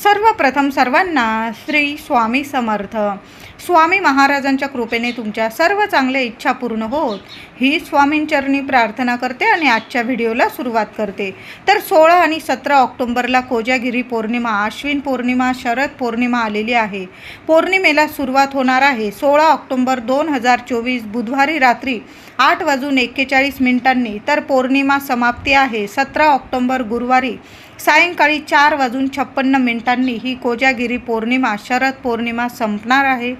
सर्वप्रथम सर्वांना श्री स्वामी समर्थ. स्वामी महाराजांच्या कृपेने तुमच्या सर्व चांगल्या इच्छा पूर्ण होत ही स्वामींचरणी प्रार्थना करते आणि आजच्या व्हिडिओला सुरुवात करते. तर 16 आणि 17 ऑक्टोबरला कोजागिरी पौर्णिमा, अश्विन पौर्णिमा, शरद पौर्णिमा आलेली आहे. पौर्णिमेला सुरुवात होणार आहे 16 ऑक्टोबर 2024 बुधवारी रात्री 8:41 तर पौर्णिमा समाप्ती आहे 17 ऑक्टोबर गुरुवारी सायंकाळी 4:56 ही कोजागिरी पौर्णिमा, शरद पौर्णिमा संपणार आहे.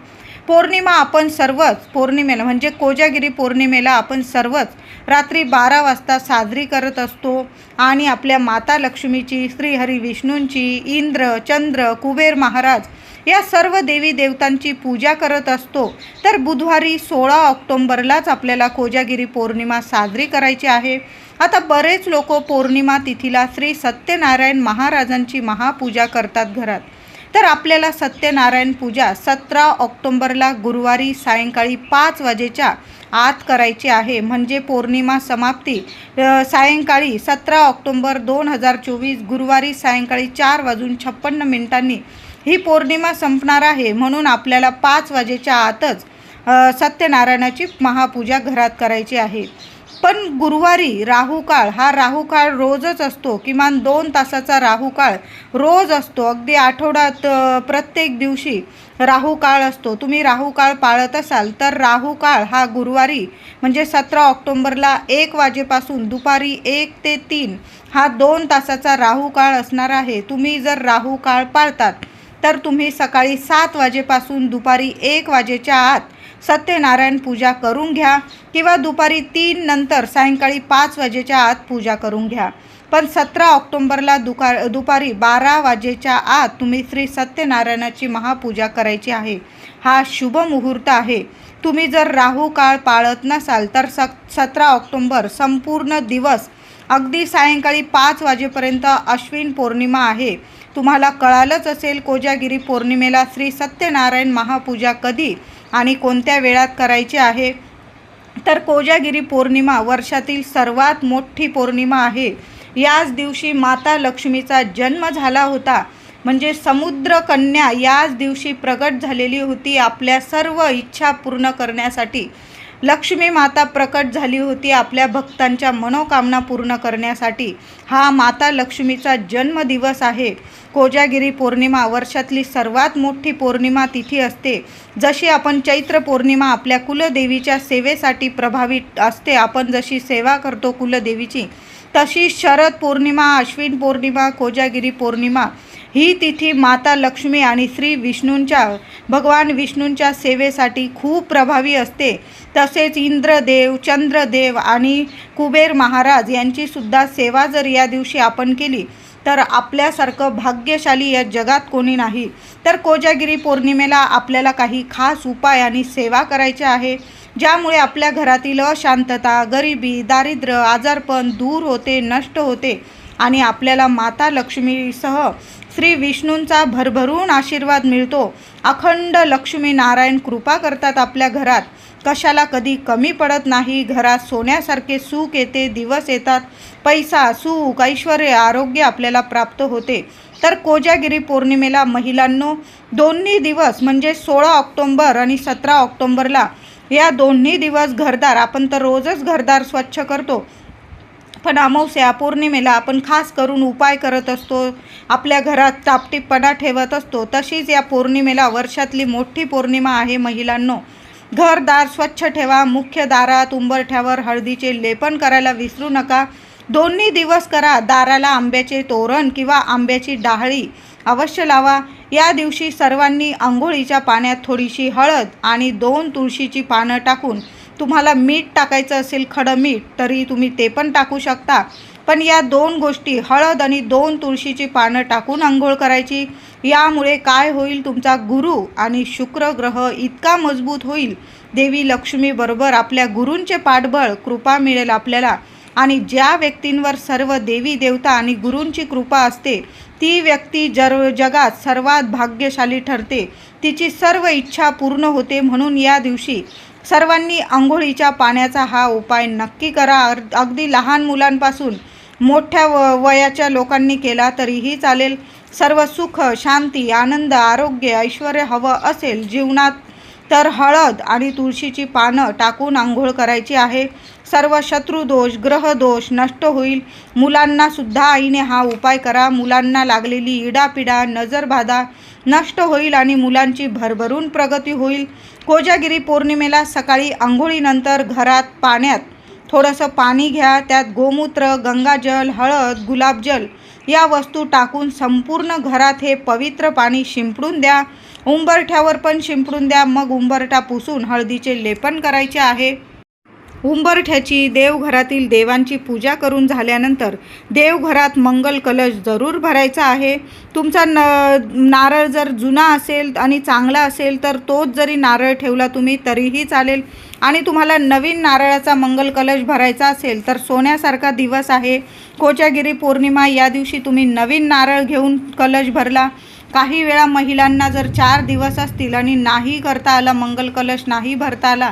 पौर्णिमा आपण सर्वच पौर्णिमेला म्हणजे कोजागिरी पौर्णिमेला आपण सर्वच रात्री 12 वाजता साजरी करत असतो आणि आपल्या माता लक्ष्मीची, श्रीहरी विष्णूंची, इंद्र, चंद्र, कुबेर महाराज या सर्व देवी देवतांची पूजा करत असतो. तर बुधवारी 16 ऑक्टोबरलाच आपल्याला कोजागिरी पौर्णिमा साजरी करायची आहे. आता बरेच लोक पौर्णिमा तिथीला श्री सत्यनारायण महाराजांची महापूजा करतात घरात. तर आपल्याला सत्यनारायण पूजा 17 ऑक्टोबरला गुरुवारी सायंकाळी 5 वाजेच्या आत करायची आहे. म्हणजे पौर्णिमा समाप्ती सायंकाळी 17 ऑक्टोबर 2024 गुरुवारी सायंकाळी 4:56 ही पौर्णिमा संपणार आहे. म्हणून आपल्याला 5 वाजेच्या आतच सत्यनारायणाची महापूजा घरात करायची आहे. पण गुरुवारी राहुकाळ हा राहुकाळ रोजच असतो. किमान 2 तासाचा राहुकाळ रोज असतो. अगदी आठवड्यात प्रत्येक दिवशी राहुकाळ असतो. तुम्ही राहुकाळ पाळत असाल तर राहुकाळ हा गुरुवारी म्हणजे 17 ऑक्टोबरला 1 वाजेपासून दुपारी 1 ते 3 हा 2 तासाचा राहुकाळ असणार आहे. तुम्ही जर राहुकाळ पाळतात तर तुम्ही सकाळी 7 वाजेपासून दुपारी 1 वाजेच्या आत सत्यनारायण पूजा करून घ्या किंवा दुपारी 3 नंतर सायंकाळी 5 वाजेच्या आत पूजा करून घ्या. पण 17 ऑक्टोबरला दुपारी 12 वाजेच्या आत तुम्ही श्री सत्यनारायणाची महापूजा करायची आहे. हा शुभ मुहूर्त आहे. तुम्ही जर राहुकाळ पाळत नसाल तर 17 ऑक्टोबर संपूर्ण दिवस अगदी सायंकाळी 5 वाजेपर्यंत अश्विन पौर्णिमा आहे. तुम्हाला कळालंच असेल कोजागिरी पौर्णिमेला श्री सत्यनारायण महापूजा कधी आणि कोणत्या वेळात करायची आहे. तर कोजागिरी पौर्णिमा वर्षातील सर्वात मोठी पौर्णिमा आहे. याच दिवशी माता लक्ष्मीचा जन्म झाला होता. म्हणजे समुद्र कन्या याच दिवशी प्रगट झालेली होती. आपल्या सर्व इच्छा पूर्ण करण्यासाठी लक्ष्मी माता प्रकट झाली होती. आपल्या भक्तांच्या मनोकामना पूर्ण करण्यासाठी हा माता लक्ष्मीचा जन्मदिवस आहे. कोजागिरी पौर्णिमा वर्षातली सर्वात मोठी पौर्णिमा तिथी असते. जशी आपण चैत्र पौर्णिमा आपल्या कुलदेवीच्या सेवेसाठी प्रभावित असते, आपण जशी सेवा करतो कुलदेवीची, तशी शरद पौर्णिमा, अश्विन पौर्णिमा, कोजागिरी पौर्णिमा ही तिथी माता लक्ष्मी आणि श्री विष्णूंच्या भगवान विष्णूंच्या सेवेसाठी खूप प्रभावी असते. तसेच इंद्रदेव, चंद्रदेव आणि कुबेर महाराज यांची सुद्धा सेवा जर या दिवशी आपण केली तर आपल्यासारखं भाग्यशाली या जगात कोणी नाही. तर कोजागिरी पौर्णिमेला आपल्याला काही खास उपाय आणि सेवा करायच्या आहे ज्यामुळे आपल्या घरातील अशांतता, गरिबी, दारिद्र्य, आजारपण दूर होते, नष्ट होते आणि आपल्याला माता लक्ष्मीसह श्री विष्णूंचा भरभरून आशीर्वाद मिळतो. अखंड लक्ष्मी नारायण कृपा करतात आपल्या घरात. कशाला कधी कमी पडत नाही. घरात सोन्यासारखे सुख येते, दिवस येतात. पैसा, सुख, ऐश्वर्य, आरोग्य आपल्याला प्राप्त होते. तर कोजागिरी पौर्णिमेला महिलांनो दोन्ही दिवस म्हणजे 16 ऑक्टोबर आणि 17 ऑक्टोबरला या दोन्ही दिवस घरदार, आपण तर रोजच घरदार स्वच्छ करतो, पण अमावस्या पौर्णिमेला आपण खास करून उपाय करत असतो. आपल्या घरात टापटीपणा ठेवत असतो. तशीच या पौर्णिमेला वर्षातली मोठी पौर्णिमा आहे महिलांनो. घरदार स्वच्छ ठेवा. मुख्य दारात उंबरठ्यावर हळदीचे लेपन करायला विसरू नका. दोन्ही दिवस करा. दाराला आंब्याचे तोरण किंवा आंब्याची डाहळी अवश्य लावा. या दिवशी सर्वांनी अंघोळीच्या पाण्यात थोडीशी हळद आणि 2 तुळशीची पानं टाकून, तुम्हाला मीठ टाकायचं असेल खडं मीठ तरी तुम्ही ते पण टाकू शकता, पण या 2 गोष्टी हळद आणि 2 तुळशीची पानं टाकून अंघोळ करायची. यामुळे काय होईल, तुमचा गुरु आणि शुक्र ग्रह इतका मजबूत होईल. देवी लक्ष्मीबरोबर आपल्या गुरूंचे पाठबळ कृपा मिळेल आपल्याला. आणि ज्या व्यक्तींवर सर्व देवी देवता आणि गुरूंची कृपा असते ती व्यक्ती जगात सर्वात भाग्यशाली ठरते. तिची सर्व इच्छा पूर्ण होते. म्हणून या दिवशी सर्वांनी अंघोळीच्या पाण्याचा हा उपाय नक्की करा. अगदी लहान मुलांपासून मोठ्या वयाच्या लोकांनी केला तरीही चालेल. सर्व सुख, शांती, आनंद, आरोग्य, ऐश्वर हवं असेल जीवनात तर हळद आणि तुळशीची पानं टाकून आंघोळ करायची आहे. सर्व शत्रुदोष, ग्रहदोष नष्ट होईल. मुलांना सुद्धा आईने हा उपाय करा. मुलांना लागलेली इडापिडा, नजरबाधा नष्ट होईल आणि मुलांची भरभरून प्रगती होईल. कोजागिरी पौर्णिमेला सकाळी आंघोळीनंतर घरात पाण्यात थोडंसं पाणी घ्या. त्यात गोमूत्र, गंगाजल, हळद, गुलाबजल या वस्तू टाकून संपूर्ण घरात हे पवित्र पाणी शिंपडून द्या. उंबरठ्यावर पण शिंपडून द्या. मग उंबरठा पुसून हळदीचे लेपन करायचे आहे. उंबरठ्याची देवघरातील देवांची पूजा करून झाल्यानंतर देवघरात मंगल कलश जरूर भरायचा आहे. तुमचा नारळ जर जुना असेल आणि चांगला असेल तर तोच जरी नारळ ठेवला तुम्ही तरीही चालेल. आणि तुम्हाला नवीन नारळाचा मंगल कलश भरायचा असेल तर सोन्यासारखा दिवस आहे कोजागिरी पौर्णिमा. या दिवशी तुम्ही नवीन नारळ घेऊन कलश भरला. काही वेळा महिलांना जर 4 दिवस असतील आणि नाही करता आला, मंगल कलश नाही भरता आला,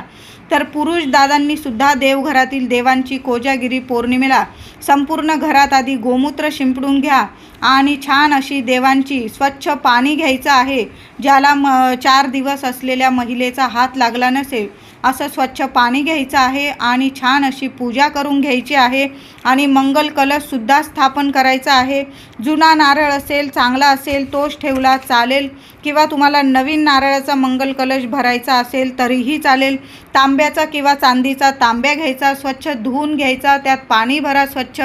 तर पुरुष दादांनी सुद्धा देवघरातील देवांची कोजागिरी पौर्णिमेला संपूर्ण घरात आधी गोमूत्र शिंपडून घ्या आणि छान अशी देवांची स्वच्छ पाणी घ्यायचं आहे. ज्याला 4 दिवस असलेल्या महिलेचा हात लागला नसेल असं स्वच्छ पाणी घ्यायचं आहे आणि छान अशी पूजा करून घ्यायची आहे. आणि मंगल कलशसुद्धा स्थापन करायचा आहे. जुना नारळ असेल, चांगला असेल तोच ठेवला चालेल किंवा तुम्हाला नवीन नारळाचा मंगल कलश भरायचा असेल तरीही चालेल. तांब्याचा किंवा चांदीचा तांब्या घ्यायचा, स्वच्छ धुवून घ्यायचा, त्यात पाणी भरा स्वच्छ.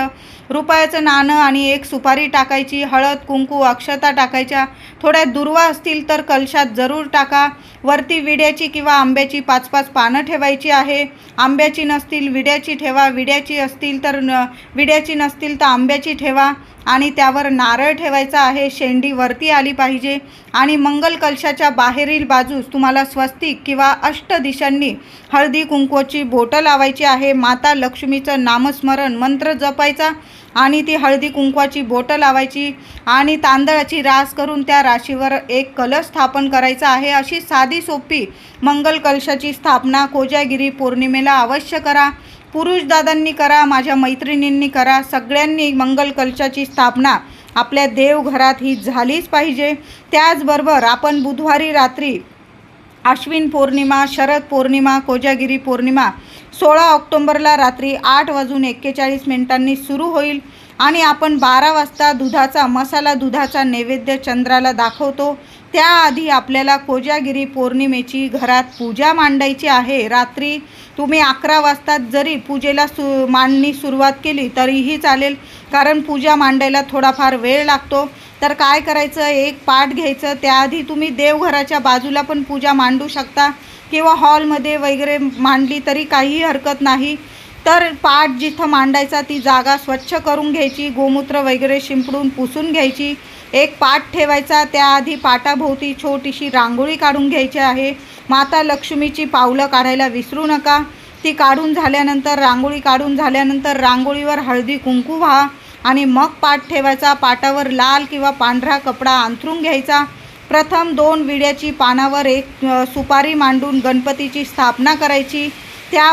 रुपयाचं नाणं आणि 1 सुपारी टाकायची. हळद, कुंकू, अक्षता टाकायच्या. थोड्या दुर्वा असतील तर कलशात जरूर टाका. वरती विड्याची किंवा आंब्याची 5-5 पानं ठेवायची आहे. आंब्याची नसतील विड्याची ठेवा. विड्याची नसतील तर आंब्याची ठेवा आणि त्यावर नारळ ठेवायचा आहे. शेंडी वरती आली पाहिजे. आणि मंगल कलशाच्या बाहेरील बाजूस तुम्हाला स्वस्तिक किंवा अष्टदिशांनी हळदी कुंकवाची बोटं लावायची आहे. माता लक्ष्मीचं नामस्मरण मंत्र जपायचा आणि ती हळदी कुंकवाची बोटं लावायची आणि तांदळाची रास करून त्या राशीवर एक कलश स्थापन करायचा आहे. अशी साधी सोपी मंगल कलशाची स्थापना कोजागिरी पौर्णिमेला अवश्य करा. पुरुष दादांनी करा, माझ्या मैत्रिणींनी करा, सगळ्यांनी मंगल कलशाची स्थापना आपल्या देवघरात ही झालीच पाहिजे. त्याचबरोबर आपण बुधवारी रात्री अश्विन पौर्णिमा, शरद पौर्णिमा, कोजागिरी पौर्णिमा 16 ऑक्टोंबरला रात्री 8:41 सुरू होईल आणि आपण 12 वाजता मसाला दुधाचा नैवेद्य चंद्राला दाखवतो. त्याआधी आपल्याला कोजागिरी पौर्णिमेची घरात पूजा मांडायची आहे. रात्री तुम्ही 11 वाजता जरी पूजेला मांडणी सुरुवात केली तरीही चालेल, कारण पूजा मांडायला थोडाफार वेळ लागतो. तर काय करायचं, एक पाट घ्यायचं. त्याआधी तुम्ही देवघराच्या बाजूला पण पूजा मांडू शकता किंवा हॉलमध्ये वगैरे मांडली तरी काही हरकत नाही. तर पाट जिथं मांडायचा ती जागा स्वच्छ करून घ्यायची, गोमूत्र वगैरे शिंपडून पुसून घ्यायची. एक पाट ठेवायचा. त्याआधी पाटाभोवती छोटीशी रांगोळी काढून घ्यायची आहे. माता लक्ष्मीची पावलं काढायला विसरू नका. ती काढून झाल्यानंतर, रांगोळी काढून झाल्यानंतर रांगोळीवर हळदी कुंकू व्हा आणि मग पाट ठेवायचा. पाटावर लाल किंवा पांढरा कपडा अंथरून घ्यायचा. प्रथम 2 विड्याची पानावर 1 सुपारी मांडून गणपतीची स्थापना करायची. त्या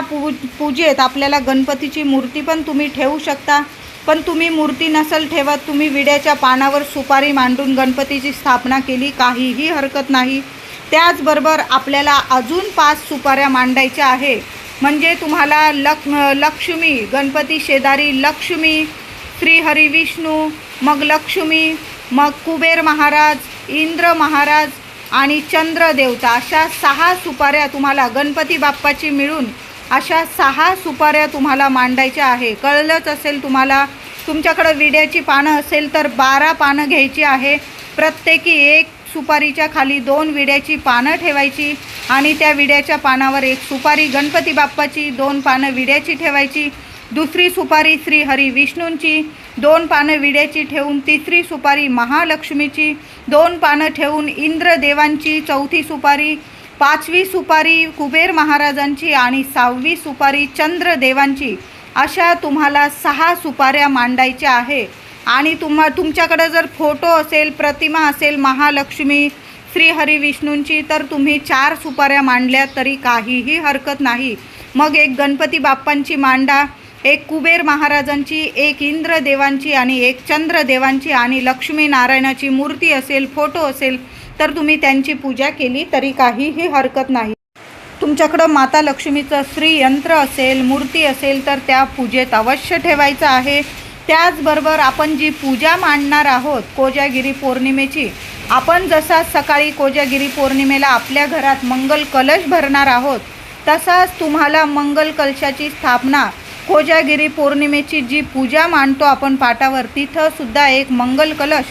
पूजेत आपल्याला गणपतीची मूर्ती पण तुम्ही ठेवू शकता, पण तुम्ही मूर्ती नसेल ठेवत, तुम्ही विड्याच्या पानावर सुपारी मांडून गणपतीची स्थापना केली काहीही हरकत नाही. त्याचबरोबर आपल्याला अजून 5 सुपाऱ्या मांडायच्या आहे. म्हणजे तुम्हाला लक्ष्मी, गणपती शेजारी लक्ष्मी, श्री हरी विष्णू, मग लक्ष्मी, मग कुबेर महाराज, इंद्र महाराज आणि चंद्र देवता अशा 6 सुपाऱ्या तुम्हाला गणपती बाप्पाची मिळून अशा 6 सुपाऱ्या तुम्हाला मांडायच्या आहे. कळलंच असेल तुम्हाला. तुमच्याकडं विड्याची पानं असेल तर 12 पानं घ्यायची आहे. प्रत्येकी 1 सुपारीच्या खाली 2 विड्याची पानं ठेवायची आणि त्या विड्याच्या पानावर 1 सुपारी गणपती बाप्पाची, 2 पानं विड्याची ठेवायची. दुसरी सुपारी श्री हरी विष्णूंची, 2 पानं विड्याची ठेवून 3री सुपारी महालक्ष्मीची, 2 पानं ठेवून इंद्रदेवांची, 4थी सुपारी, 5वी सुपारी कुबेर महाराजांची आणि 6वी सुपारी चंद्रदेवांची. अशा तुम्हाला 6 सुपाऱ्या मांडायच्या आहे. आणि तुमच्याकडे जर फोटो असेल, प्रतिमा असेल महालक्ष्मी, श्री हरी विष्णूंची, तर तुम्ही 4 सुपाऱ्या मांडल्या तरी काहीही हरकत नाही. मग एक गणपती बाप्पांची मांडा एक कुबेर महाराजांची, एक इंद्रदेवांची आणि एक चंद्रदेवांची आणि लक्ष्मीनारायणाची मूर्ती असेल, फोटो असेल तर तुम्ही त्यांची पूजा केली तरी काहीही हरकत नाही. तुमच्याकडं माता लक्ष्मीचं श्रीयंत्र असेल, मूर्ती असेल तर त्या पूजेत अवश्य ठेवायचं आहे. त्याचबरोबर आपण जी पूजा मांडणार आहोत कोजागिरी पौर्णिमेची, आपण जसा सकाळी कोजागिरी पौर्णिमेला आपल्या घरात मंगल कलश भरणार आहोत, तसाच तुम्हाला मंगल कलशाची स्थापना कोजागिरी पौर्णिमेची जी पूजा मांडतो आपण पाटावर, तिथंसुद्धा एक मंगल कलश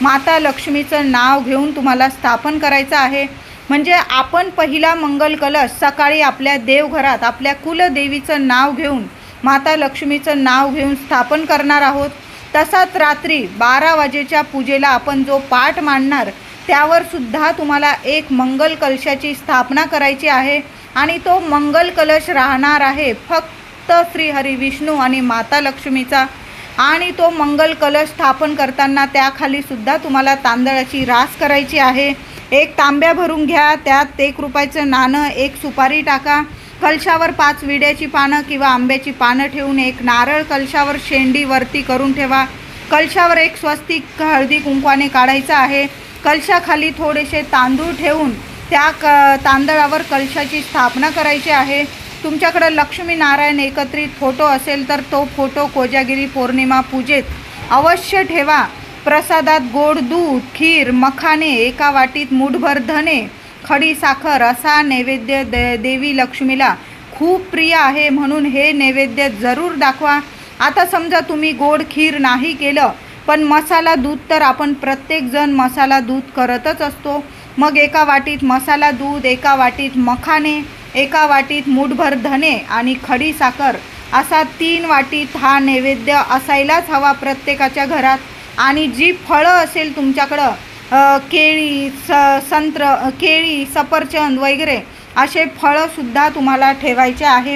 माता लक्ष्मीचं नाव घेऊन तुम्हाला स्थापन करायचं आहे. म्हणजे आपण पहिला मंगल कलश सकाळी आपल्या देवघरात आपल्या कुलदेवीचं नाव घेऊन, माता लक्ष्मीचं नाव घेऊन स्थापन करणार आहोत. तसाच रात्री 12 वाजेच्या पूजेला आपण जो पाठ मांडणार त्यावर सुद्धा तुम्हाला एक मंगल कलशाची स्थापना करायची आहे आणि तो मंगल कलश राहणार आहे फक्त श्री हरी विष्णू आणि माता लक्ष्मीचा. आणि तो मंगल कलश स्थापन करताना त्याखाली सुद्धा तुम्हाला तांदळाची रास करायची आहे. एक तांब्या भरून घ्या, त्यात 1 रुपयाचं नाणं, 1 सुपारी टाका, कलशावर 5 विड्याची पानं किंवा आंब्याची पानं ठेवून एक नारळ कलशावर शेंडी वरती करून ठेवा. कलशावर एक स्वस्तिक हळदी कुंकवाने काढायचं आहे. कलशाखाली थोडेसे तांदूळ ठेवून त्या तांदळावर कलशाची स्थापना करायची आहे. तुमच्याकडं लक्ष्मीनारायण एकत्रित फोटो असेल तर तो फोटो कोजागिरी पौर्णिमा पूजेत अवश्य ठेवा. प्रसादात गोड दूध, खीर, मखाने, एका वाटीत मूठभर धने, खडी साखर असा नैवेद्य देवी लक्ष्मीला खूप प्रिय आहे, म्हणून हे नैवेद्य जरूर दाखवा. आता समजा तुम्ही गोड खीर नाही केलं, पण मसाला दूध तर आपण प्रत्येकजण मसाला दूध करतच असतो. मग एका वाटीत मसाला दूध, एका वाटीत मखाने, एका वाटीत मूठभर धने आणि खडी साखर असा 3 वाटीत हा नैवेद्य असायलाच हवा प्रत्येकाच्या घरात. आणि जी फळं असेल तुमच्याकडं, केळी, केळी, सफरचंद वगैरे असे फळंसुद्धा तुम्हाला ठेवायचे आहे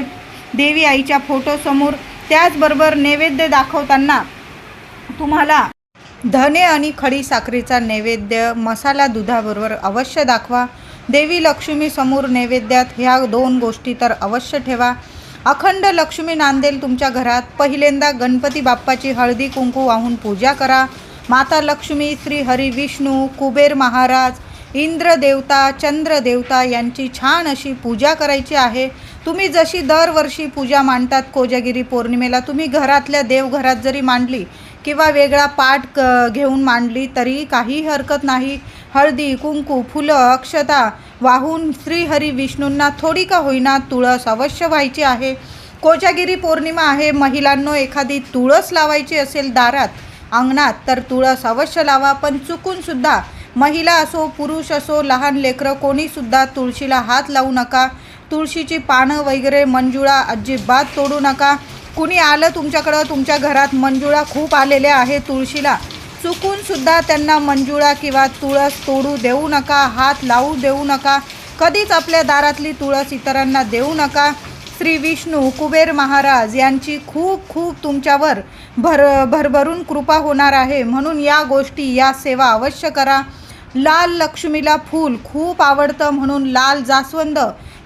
देवी आईच्या फोटोसमोर. त्याचबरोबर नैवेद्य दाखवताना तुम्हाला धने आणि खडी साखरेचा नैवेद्य मसाला दुधाबरोबर अवश्य दाखवा. देवी लक्ष्मीसमोर नैवेद्यात ह्या 2 गोष्टी तर अवश्य ठेवा. अखंड लक्ष्मी नांदेल तुमच्या घरात. पहिल्यांदा गणपती बाप्पाची हळदी कुंकू वाहून पूजा करा. माता लक्ष्मी, श्री हरी विष्णू, कुबेर महाराज, इंद्रदेवता, चंद्रदेवता यांची छान अशी पूजा करायची आहे. तुम्ही जशी दरवर्षी पूजा मांडतात कोजागिरी पौर्णिमेला, तुम्ही घरातल्या देवघरात जरी मांडली किंवा वेगळा पाठ घेऊन मांडली तरी काही हरकत नाही. हळदी कुंकू, फुलं, अक्षता वाहून श्री हरी विष्णूंना थोडी का होईना तुळस अवश्य व्हायची आहे. कोजागिरी पौर्णिमा आहे. महिलांनो, एखादी तुळस लावायची असेल दारात, अंगणात तर तुळस अवश्य लावा. पण चुकूनसुद्धा महिला असो, पुरुष असो, लहान लेकरं कोणीसुद्धा तुळशीला हात लावू नका. तुळशीची पानं वगैरे, मंजुळा अजिबात तोडू नका. कुणी आलं तुमच्याकडं, तुमच्या घरात मंजुळा खूप आलेल्या आहे तुळशीला, चुकूनसुद्धा त्यांना मंजुळा किंवा तुळस तोडू देऊ नका, हात लावू देऊ नका. कधीच आपल्या दारातली तुळस इतरांना देऊ नका. श्री विष्णू, कुबेर महाराज यांची खूप खूप तुमच्यावर भरभरून कृपा होणार आहे. म्हणून या गोष्टी, या सेवा अवश्य करा. लाल लक्ष्मीला फूल खूप आवडतं, म्हणून लाल जास्वंद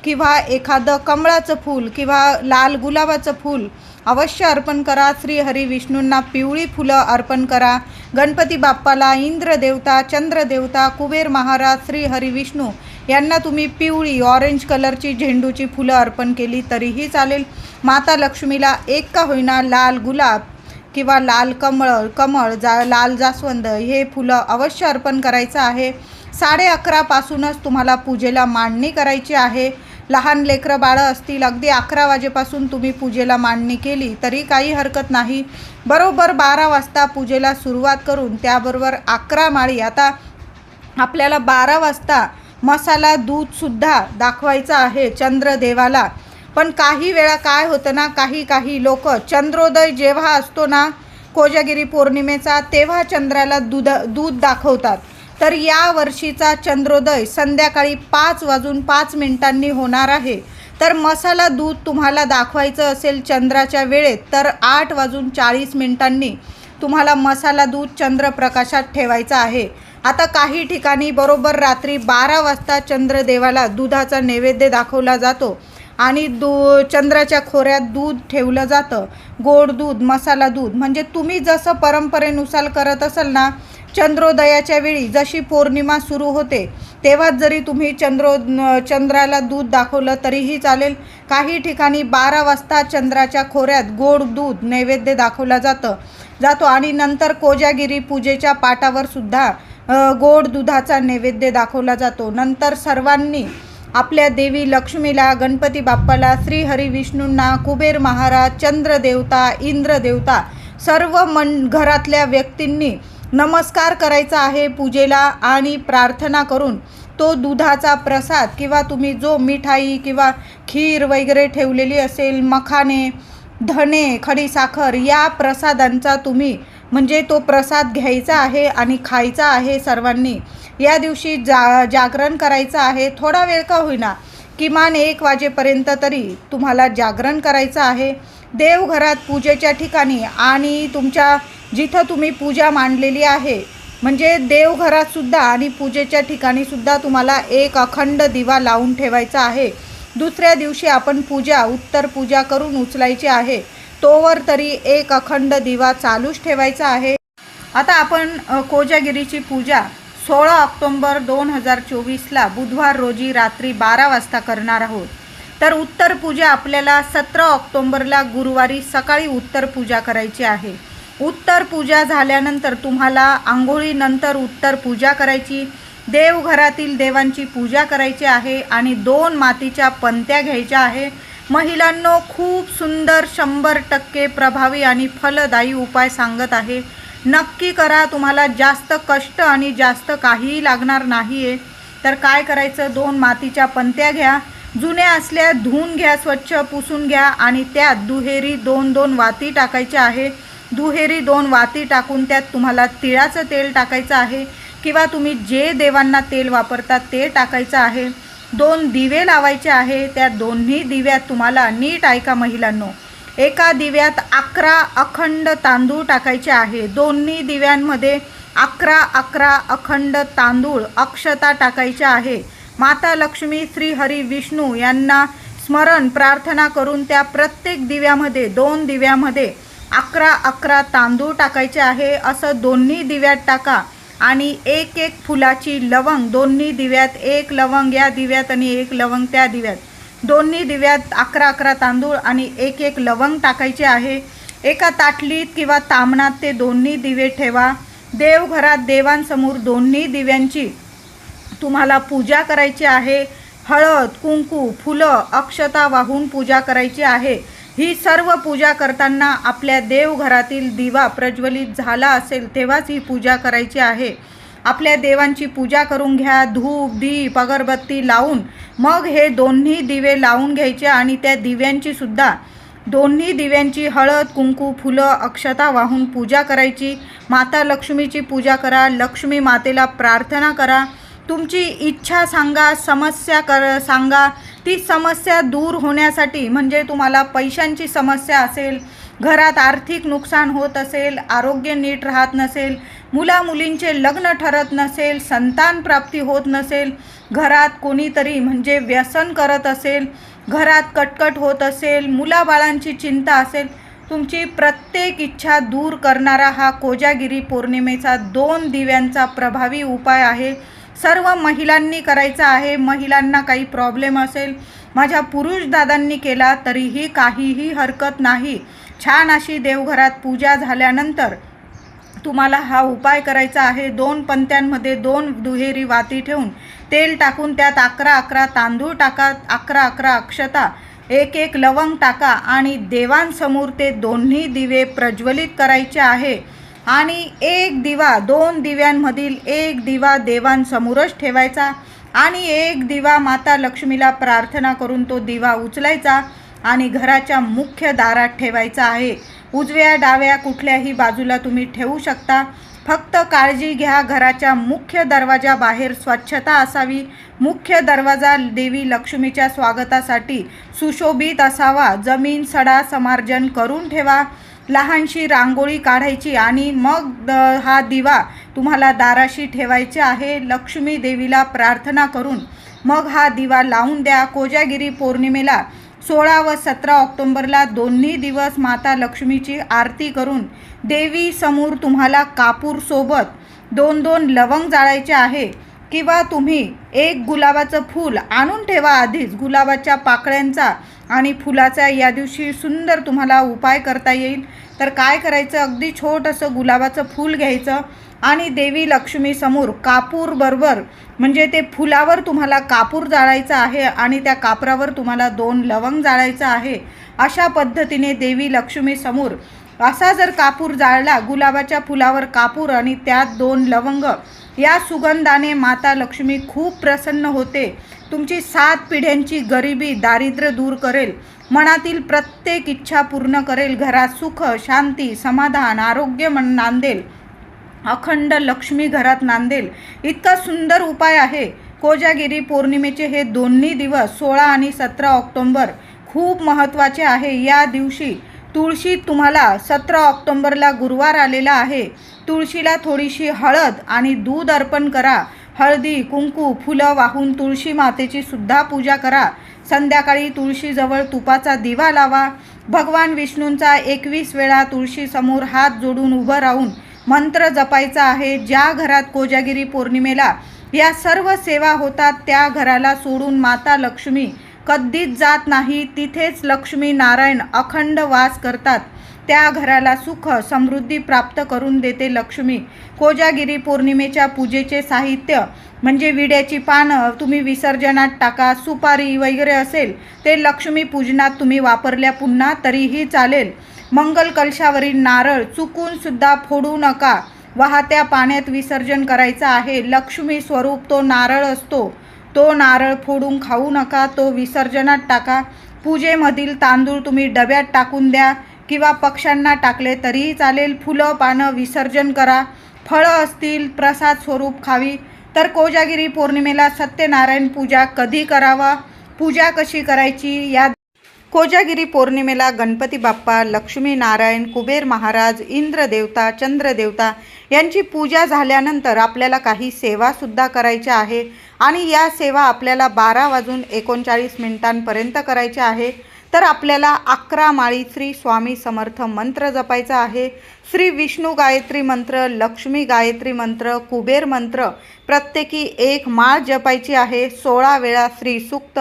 किंवा एखादं कमळाचं फूल किंवा लाल गुलाबाचं फूल अवश्य अर्पण करा. श्री हरी विष्णूंना पिवळी फुलं अर्पण करा. गणपती बाप्पाला, इंद्रदेवता, चंद्रदेवता, कुबेर महाराज, श्री हरी विष्णू यांना तुम्ही पिवळी ऑरेंज कलरची झेंडूची फुलं अर्पण केली तरीही चालेल. माता लक्ष्मीला एक का होईना लाल गुलाब किंवा लाल कमळ, लाल जास्वंद हे फुलं अवश्य अर्पण करायचं आहे. 11:30 पासूनच तुम्हाला पूजेला मांडणी करायची आहे. लहान लेकरं बाळं असतील, अगदी 11 वाजेपासून तुम्ही पूजेला मांडणी केली तरी काही हरकत नाही. बरोबर 12 वाजता पूजेला सुरुवात करून त्याबरोबर 11 माळी. आता आपल्याला 12 वाजता मसाला दूधसुद्धा दाखवायचं आहे चंद्रदेवाला. पण काही वेळा काय होतं ना, काही लोक चंद्रोदय जेव्हा असतो ना कोजागिरी पौर्णिमेचा, तेव्हा चंद्राला दूध दाखवतात. तर या वर्षीचा चंद्रोदय संध्याकाळी 5:05 होणार आहे. तर मसाला दूध तुम्हाला दाखवायचं असेल चंद्राच्या वेळेत तर 8:40 तुम्हाला मसाला दूध चंद्रप्रकाशात ठेवायचं आहे. आता काही ठिकाणी बरोबर रात्री 12 वाजता चंद्रदेवाला दुधाचा नैवेद्य दाखवला जातो आणि चंद्राच्या खोऱ्यात दूध ठेवलं जातं, गोड दूध, मसाला दूध. म्हणजे तुम्ही जसं परंपरेनुसार करत असाल ना, चंद्रोदयाच्या वेळी जशी पौर्णिमा सुरू होते तेव्हाच जरी तुम्ही चंद्राला दूध दाखवलं तरीही चालेल. काही ठिकाणी 12 वाजता चंद्राच्या खोऱ्यात गोड दूध नैवेद्य दाखवला जातो आणि नंतर कोजागिरी पूजेच्या पाटावर सुद्धा गोड दुधाचा नैवेद्य दाखवला जातो. नंतर सर्वांनी आपल्या देवी लक्ष्मीला, गणपती बाप्पाला, श्रीहरी विष्णूंना, कुबेर महाराज, चंद्रदेवता, इंद्रदेवता सर्व घरातल्या व्यक्तींनी नमस्कार करायचा आहे पूजेला आणि प्रार्थना करून तो दुधाचा प्रसाद किंवा तुम्ही जो मिठाई किंवा खीर वगैरे ठेवलेली असेल, मखाने, धणे, खडीसाखर या प्रसादांचा तुम्ही म्हणजे तो प्रसाद घ्यायचा आहे आणि खायचा आहे. सर्वांनी या दिवशी जागरण करायचं आहे. थोडा वेळ का होईना, किमान 1 वाजेपर्यंत तरी तुम्हाला जागरण करायचं आहे. देवघरात, पूजेच्या ठिकाणी आणि तुमच्या जिथं तुम्ही पूजा मांडलेली आहे म्हणजे देवघरात सुद्धा आणि पूजेच्या ठिकाणी सुद्धा तुम्हाला एक अखंड दिवा लावून ठेवायचा आहे. दुसऱ्या दिवशी आपण उत्तर पूजा करून उचलायची आहे. तोवर तरी एक अखंड दिवा चालूच ठेवायचा आहे. आता आपण कोजागिरीची पूजा 16 ऑक्टोंबर 2024ला बुधवार रोजी रात्री 12 वाजता करणार आहोत. तर उत्तर पूजा आपल्याला 17 ऑक्टोंबरला गुरुवारी सकाळी उत्तर पूजा करायची आहे. उत्तर पूजा झाल्यानंतर तुम्हाला आंघोळीनंतर उत्तर पूजा करायची, देवघरातील देवांची पूजा करायची आहे आणि 2 मातीच्या पंत्या घ्यायच्या आहे. महिलांनो, खूप सुंदर 100% प्रभावी आणि फलदायी उपाय सांगत आहे. नक्की करा. तुम्हाला जास्त कष्ट आणि जास्त काहीही लागणार नाही आहे. तर काय करायचं, 2 मातीच्या पंत्या घ्या, जुन्या असल्या धुवून घ्या, स्वच्छ पुसून घ्या आणि त्यात दुहेरी 2-2 वाती टाकायच्या आहे. दुहेरी 2 वाती टाकून त्यात तुम्हाला तिळाचं तेल टाकायचं आहे किंवा तुम्ही जे देवांना तेल वापरतात ते टाकायचं आहे. 2 दिवे लावायचे आहे. त्या दोन्ही दिव्यात तुम्हाला, नीट ऐका महिलांनो, एका दिव्यात 11 अखंड तांदूळ टाकायचे आहे. दोन्ही दिव्यांमध्ये 11 अखंड तांदूळ, अक्षता टाकायच्या आहे. माता लक्ष्मी, श्री हरी विष्णू यांना स्मरण प्रार्थना करून त्या प्रत्येक दिव्यामध्ये, 2 दिव्यामध्ये 11 तांदूळ टाकायचे आहे. असं दोन्ही दिव्यात टाका आणि एक फुलाची लवंग, दोन्ही दिव्यात 1 लवंग या दिव्यात आणि 1 लवंग त्या दिव्यात, दोन्ही दिव्यात 11 तांदूळ आणि 1 लवंग टाकायचे आहे. एका ताटलीत किंवा तामणात ते दोन्ही दिवे ठेवा. देवघरात देवांसमोर दोन्ही दिव्यांची तुम्हाला पूजा करायची आहे. हळद, कुंकू, फुलं, अक्षता वाहून पूजा करायची आहे. ही सर्व पूजा करताना आपल्या देवघरातील दिवा प्रज्वलित झाला असेल तेव्हाच ही पूजा करायची आहे. आपल्या देवांची पूजा करून घ्या. धूप, दीप, अगरबत्ती लावून मग हे दोन्ही दिवे लावून घ्यायचे आणि त्या दिव्यांची सुद्धा, दोन्ही दिव्यांची हळद, कुंकू, फुलं, अक्षता वाहून पूजा करायची. माता लक्ष्मीची पूजा करा. लक्ष्मी मातेला प्रार्थना करा. तुमची इच्छा सांगा, समस्या सांगा. ती समस्या दूर होण्यासाठी, म्हणजे तुम्हाला पैशांची समस्या असेल, घरात आर्थिक नुकसान होत असेल, आरोग्य नीट राहत नसेल, मुला-मुलींचे लग्न ठरत नसेल, संतान प्राप्ती होत नसेल, घरात कोणीतरी म्हणजे व्यसन करत असेल, घरात कटकट होत असेल, मुलाबाळांची चिंता असेल, तुमची प्रत्येक इच्छा दूर करणारा हा कोजागिरी पौर्णिमेचा 2 दिव्यांचा प्रभावी उपाय आहे. सर्व महिलांनी करायचा आहे. महिलांना काही प्रॉब्लेम असेल, माझ्या पुरुष दादांनी केला तरीही काहीही हरकत नाही. छान अशी देवघरात पूजा झाल्यानंतर तुम्हाला हा उपाय करायचा आहे. 2 पंत्यांमध्ये 2 दुहेरी वाती ठेवून तेल टाकून त्यात 11 तांदूळ टाका, 11 अक्षता, 1 लवंग टाका आणि देवांसमोर ते दोन्ही दिवे प्रज्वलित करायचे आहे. आणि 1 दिवा, 2 दिव्यांमधील 1 दिवा देवांसमोरच ठेवायचा आणि 1 दिवा माता लक्ष्मीला प्रार्थना करून तो दिवा उचलायचा आणि घराच्या मुख्य दारात ठेवायचा आहे. उजव्या डाव्या कुठल्याही बाजूला तुम्ही ठेवू शकता. फक्त काळजी घ्या, घराच्या मुख्य दरवाजाबाहेर स्वच्छता असावी. मुख्य दरवाजा देवी लक्ष्मीच्या स्वागतासाठी सुशोभित असावा. जमीन सडा समार्जन करून ठेवा. लहानशी रांगोळी काढायची आणि मग हा दिवा तुम्हाला दाराशी ठेवायचे आहे. लक्ष्मी देवीला प्रार्थना करून मग हा दिवा लावून द्या. कोजागिरी पौर्णिमेला 16 व 17 ऑक्टोंबरला दोन्ही दिवस माता लक्ष्मीची आरती करून देवी समोर तुम्हाला कापूर सोबत 2-2 लवंग जाळायचे आहे किंवा तुम्ही एक गुलाबाचं फूल आणून ठेवा आधीच गुलाबाच्या पाकळ्यांचा आणि फुलाचा या दिवशी सुंदर तुम्हाला उपाय करता येईल। तर काय करायचं, अगदी छोटंसं गुलाबाचं फूल घ्यायचं आणि देवी लक्ष्मी समोर कापूर बरोबर म्हणजे ते फुलावर तुम्हाला कापूर जाळायचा आहे आणि त्या कापरावर तुम्हाला 2 लवंग जाळायचं आहे। अशा पद्धतीने देवी लक्ष्मी समोर असा जर कापूर जाळला, गुलाबाच्या फुलावर कापूर आणि त्यात 2 लवंग, या सुगंधाने माता लक्ष्मी खूप प्रसन्न होते। तुमची 7 पिढ्यांची गरिबी दारिद्र्य दूर करेल, मनातील प्रत्येक इच्छा पूर्ण करेल, घरात सुख शांती समाधान आरोग्य नांदेल, अखंड लक्ष्मी घरात नांदेल। इतका सुंदर उपाय आहे। कोजागिरी पौर्णिमेचे हे दोन्ही दिवस 16 आणि 17 ऑक्टोंबर खूप महत्त्वाचे आहे। या दिवशी तुळशी तुम्हाला 17 ऑक्टोंबरला गुरुवार आलेला आहे, तुळशीला थोडीशी हळद आणि दूध अर्पण करा। हळदी कुंकू फुलं वाहून तुळशी मातेची सुद्धा पूजा करा। संध्याकाळी तुळशीजवळ तुपाचा दिवा लावा। भगवान विष्णूंचा 21 वेळा तुळशीसमोर हात जोडून उभं राहून मंत्र जपायचा आहे। ज्या घरात कोजागिरी पौर्णिमेला या सर्व सेवा होतात त्या घराला सोडून माता लक्ष्मी कधीच जात नाही। तिथेच लक्ष्मी नारायण अखंड वास करतात। त्या घराला सुख समृद्धी प्राप्त करून देते लक्ष्मी। कोजागिरी पौर्णिमेच्या पूजेचे साहित्य म्हणजे विड्याची पानं तुम्ही विसर्जनात टाका, सुपारी वगैरे असेल ते लक्ष्मी पूजनात तुम्ही वापरल्या पुन्हा तरीही चालेल। मंगल कलशावरील नारळ चुकून सुद्धा फोडू नका, वाहत्या पाण्यात विसर्जन करायचं आहे। लक्ष्मी स्वरूप तो नारळ असतो, तो नारळ फोडून खाऊ नका, तो विसर्जनात टाका। पूजेमधील तांदूळ तुम्ही डब्यात टाकून द्या किंवा पक्ष्यांना टाकले तरीही चालेल। फुलं पानं विसर्जन करा, फळं असतील प्रसाद स्वरूप खावी। तर कोजागिरी पौर्णिमेला सत्यनारायण पूजा कधी करावा, पूजा कशी करायची, या कोजागिरी पौर्णिमेला गणपती बाप्पा, लक्ष्मी नारायण, कुबेर महाराज, इंद्रदेवता, चंद्रदेवता यांची पूजा झाल्यानंतर आपल्याला काही सेवासुद्धा करायच्या आहे आणि या सेवा आपल्याला 12:39 पर्यंत करायच्या आहे। तर आपल्याला 11 माळी श्री स्वामी समर्थ मंत्र जपायचा आहे। श्री विष्णू गायत्री मंत्र, लक्ष्मी गायत्री मंत्र, कुबेर मंत्र प्रत्येकी 1 माळ जपायची आहे। 16 वेळा श्री सूक्त,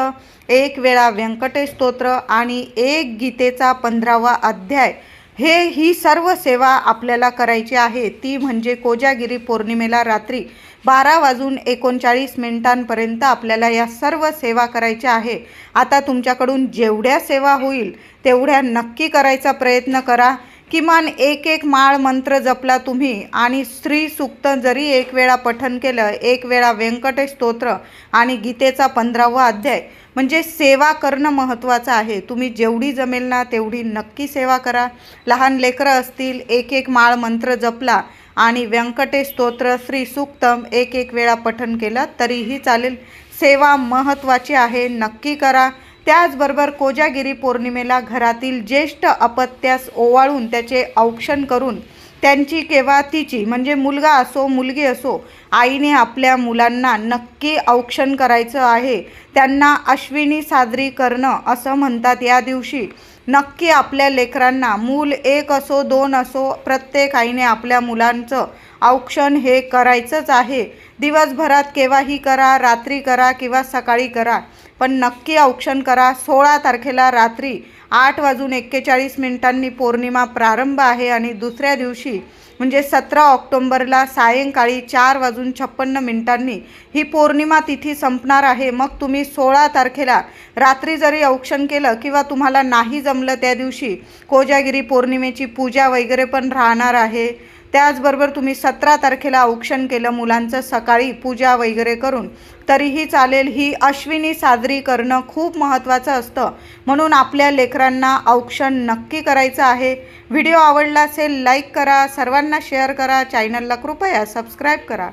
1 वेळा व्यंकटेश स्तोत्र आणि 1 गीतेचा 15वा अध्याय ही सर्व सेवा आपल्याला करायची आहे। ती म्हणजे कोजागिरी पौर्णिमेला रात्री 12:39 पर्यंत आपल्याला या सर्व सेवा करायच्या आहे। आता तुमच्याकडून जेवढ्या सेवा होईल तेवढ्या नक्की करायचा प्रयत्न करा। किमान 1 माळ मंत्र जपला तुम्ही आणि श्री सूक्त जरी 1 वेळा पठण केलं, 1 वेळा व्यंकटेश स्तोत्र आणि गीतेचा 15वा अध्याय, म्हणजे सेवा करणं महत्त्वाचं आहे। तुम्ही जेवढी जमेल ना तेवढी नक्की सेवा करा। लहान लेकरं असतील 1 माळ मंत्र जपला आणि व्यंकटेश स्तोत्र श्री सूक्तम 1 वेळा पठण केलं तरीही चालेल। सेवा महत्त्वाची आहे, नक्की करा। त्याचबरोबर कोजागिरी पौर्णिमेला घरातील ज्येष्ठ अपत्यास ओवाळून त्याचे औक्षण करून त्यांची किंवा तिची म्हणजे मुलगा असो मुलगी असो आईने आपल्या मुलांना नक्की औक्षण करायचं आहे। त्यांना अश्विनी साजरी करणं असं म्हणतात। या दिवशी नक्की आपल्या लेकरांना मूल 1 असो 2 असो प्रत्येक आईने आपल्या मुलांचं औक्षण हे करायचंच आहे। दिवसभरात केव्हाही करा, रात्री करा किंवा सकाळी करा, पण नक्की औक्षण करा। 16 तारखेला रात्री 8:41 पौर्णिमा प्रारंभ आहे आणि दुसऱ्या दिवशी म्हणजे 17 ऑक्टोंबरला सायंकाळी 4:56 ही पौर्णिमा तिथी संपणार आहे। मग तुम्ही 16 तारखेला रात्री जरी औक्षण केलं किंवा तुम्हाला नाही जमलं त्या दिवशी कोजागिरी पौर्णिमेची पूजा वगैरे पण राहणार आहे। त्याचबरोबर तुम्ही 17 तारखेला औक्षण केलं मुलांचं सकाळी पूजा वगैरे करून तरीही चालेल। ही अश्विनी साजरी करणं खूप महत्त्वाचं असतं, म्हणून आपल्या लेकरांना औक्षण नक्की करायचं आहे। व्हिडिओ आवडला असेल लाईक करा, सर्वांना शेअर करा, चॅनलला कृपया सबस्क्राईब करा।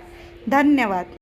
धन्यवाद।